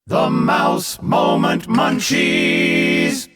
The Mouse Moment Munchies.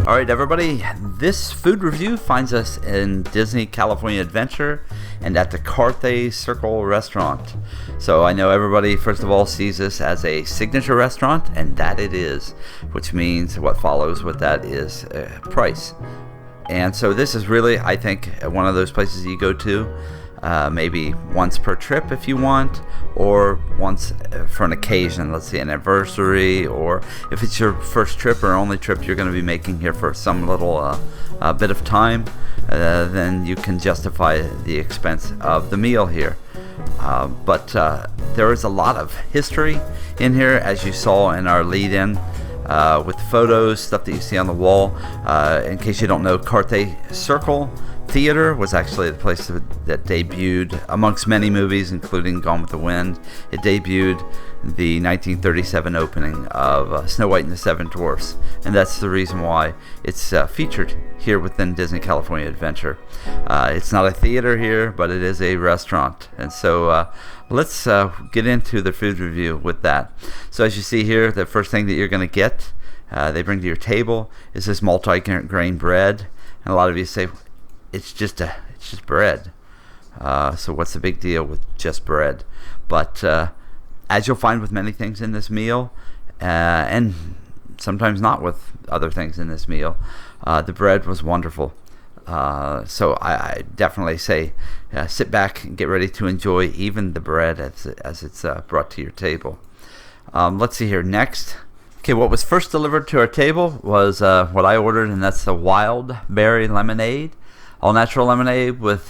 Alright everybody, this food review finds us in Disney California Adventure and at the Carthay Circle Restaurant. So I know everybody first of all sees this as a signature restaurant, and that it is, which means what follows with that is price. And so this is really, I think, one of those places you go to maybe once per trip if you want, or once for an occasion, let's say an anniversary, or if it's your first trip or only trip you're going to be making here for some little bit of time, then you can justify the expense of the meal here. But there is a lot of history in here, as you saw in our lead-in, with photos, stuff that you see on the wall. In case you don't know, Carthay Circle Theater was actually the place that debuted, amongst many movies, including Gone with the Wind. It debuted the 1937 opening of Snow White and the Seven Dwarfs, and that's the reason why it's featured here within Disney California Adventure. It's not a theater here, but it is a restaurant, and so let's get into the food review with that. So as you see here, the first thing that you're going to get, they bring to your table, is this multi-grain bread, and a lot of you say, it's just bread. So what's the big deal with just bread? But as you'll find with many things in this meal, and sometimes not with other things in this meal, the bread was wonderful. So I definitely say sit back and get ready to enjoy even the bread as it's brought to your table. Let's see here. Next. Okay, what was first delivered to our table was what I ordered, and that's the wild berry lemonade. All natural lemonade with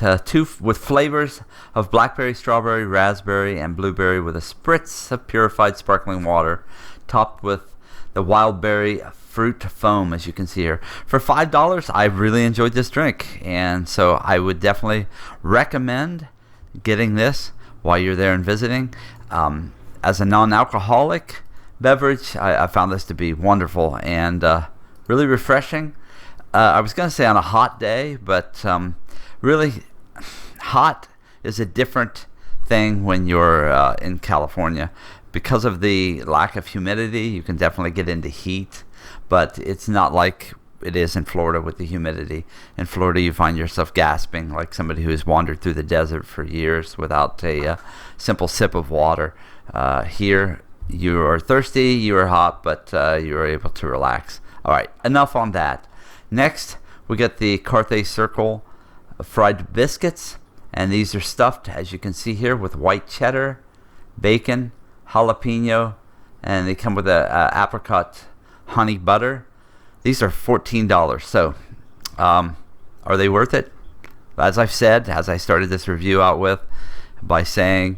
flavors of blackberry, strawberry, raspberry, and blueberry, with a spritz of purified sparkling water, topped with the wild berry fruit foam, as you can see here. For $5, I really enjoyed this drink, and so I would definitely recommend getting this while you're there and visiting. As a non-alcoholic beverage, I found this to be wonderful and really refreshing. I was going to say on a hot day, but really hot is a different thing when you're in California. Because of the lack of humidity, you can definitely get into heat, but it's not like it is in Florida with the humidity. In Florida, you find yourself gasping like somebody who's wandered through the desert for years without a simple sip of water. Here, you are thirsty, you are hot, but you are able to relax. All right, enough on that. Next, we get the Carthay Circle fried biscuits, and these are stuffed, as you can see here, with white cheddar, bacon, jalapeno, and they come with a apricot honey butter. These are $14. So, are they worth it? As I've said, as I started this review out with, by saying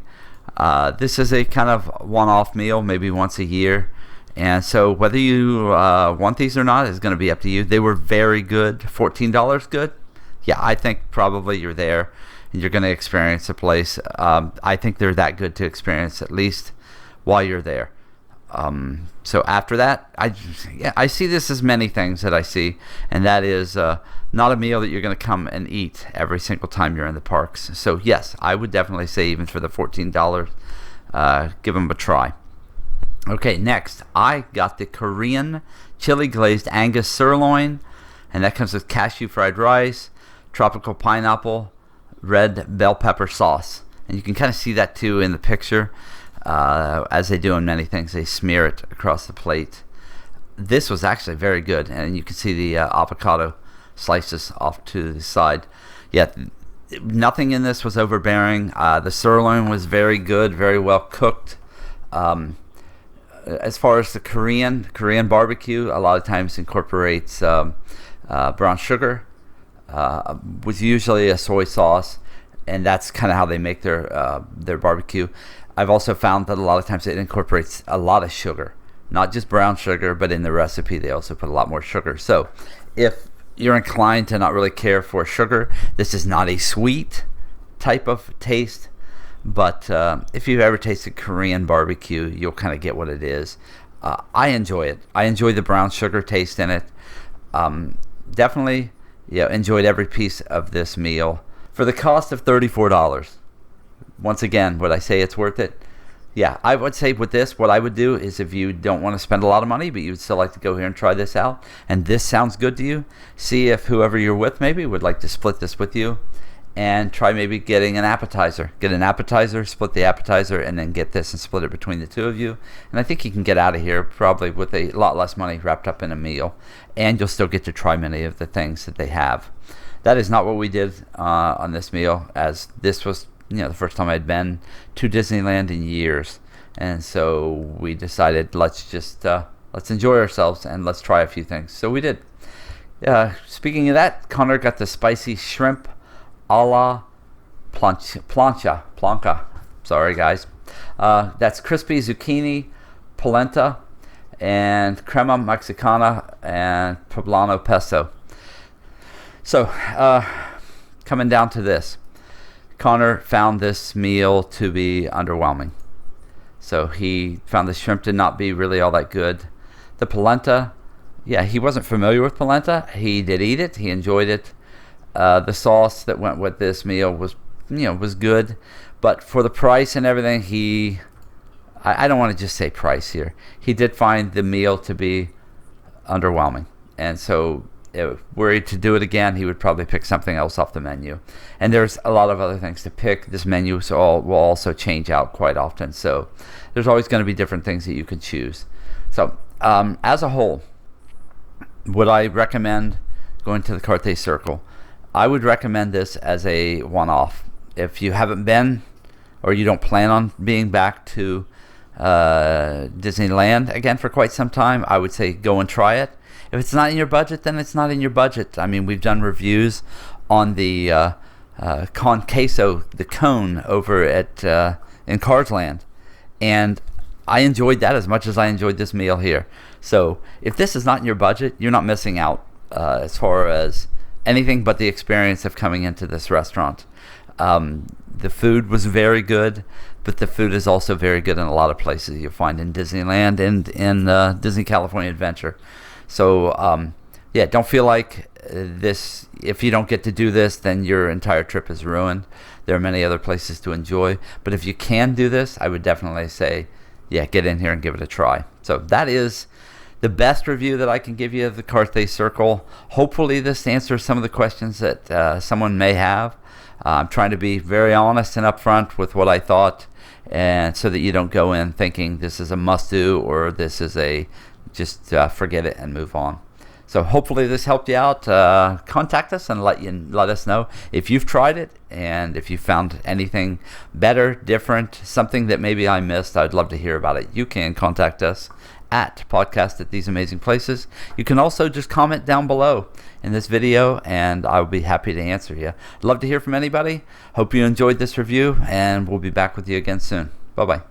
this is a kind of one-off meal, maybe once a year. And so whether you want these or not is going to be up to you. They were very good. $14 good? Yeah, I think probably you're there and you're going to experience a place. I think they're that good to experience, at least while you're there. So after that, I see this as many things that I see, and that is not a meal that you're going to come and eat every single time you're in the parks. So yes, I would definitely say even for the $14, give them a try. Okay, next, I got the Korean chili glazed Angus sirloin, and that comes with cashew fried rice, tropical pineapple, red bell pepper sauce. And you can kind of see that too in the picture. As they do in many things, they smear it across the plate. This was actually very good, and you can see the avocado slices off to the side. Yeah, nothing in this was overbearing. The sirloin was very good, very well cooked. As far as the Korean barbecue, a lot of times incorporates brown sugar, with usually a soy sauce, and that's kind of how they make their barbecue. I've also found that a lot of times it incorporates a lot of sugar, not just brown sugar, but in the recipe they also put a lot more sugar. So if you're inclined to not really care for sugar, this is not a sweet type of taste, but if you've ever tasted Korean barbecue, you'll kind of get what it is. I enjoy it. I enjoy the brown sugar taste in it. Definitely, enjoyed every piece of this meal for the cost of $34. Once again, would I say it's worth it? Yeah, I would say with this, what I would do is, if you don't want to spend a lot of money, but you would still like to go here and try this out, and this sounds good to you, see if whoever you're with maybe would like to split this with you, and try maybe getting an appetizer. Get an appetizer, split the appetizer, and then get this and split it between the two of you. And I think you can get out of here probably with a lot less money wrapped up in a meal, and you'll still get to try many of the things that they have. That is not what we did on this meal, as this was the first time I'd been to Disneyland in years, and so we decided let's enjoy ourselves and let's try a few things. So we did. Speaking of that, Connor got the spicy shrimp a la plancha. Sorry guys. That's crispy zucchini, polenta, and crema mexicana and poblano pesto. So coming down to this, Connor found this meal to be underwhelming. So he found the shrimp to not be really all that good. The polenta, he wasn't familiar with polenta. He did eat it. He enjoyed it. The sauce that went with this meal was good. But for the price and everything, I don't want to just say price here. He did find the meal to be underwhelming. And so were he to do it again, he would probably pick something else off the menu. And there's a lot of other things to pick. This menu will also change out quite often, so there's always going to be different things that you can choose. So as a whole, would I recommend going to the Carthay Circle? I would recommend this as a one-off. If you haven't been, or you don't plan on being back to Disneyland again for quite some time, I would say go and try it. If it's not in your budget, then it's not in your budget. I mean, we've done reviews on the con queso, the cone over at in Cars Land, and I enjoyed that as much as I enjoyed this meal here. So if this is not in your budget, you're not missing out as far as anything but the experience of coming into this restaurant. The food was very good, but the food is also very good in a lot of places you'll find in Disneyland and in Disney California Adventure. So don't feel like this, if you don't get to do this, then your entire trip is ruined. There are many other places to enjoy, but if you can do this, I would definitely say get in here and give it a try. So that is the best review that I can give you of the Carthay Circle. Hopefully this answers some of the questions that someone may have. I'm trying to be very honest and upfront with what I thought, and so that you don't go in thinking this is a must-do or this is a just forget it and move on. So hopefully this helped you out. Contact us and let us know if you've tried it, and if you found anything better, different, something that maybe I missed. I'd love to hear about it. You can contact us at podcast@theseamazingplaces. You can also just comment down below in this video, and I'll be happy to answer you. I'd love to hear from anybody. Hope you enjoyed this review, and we'll be back with you again soon. Bye-bye.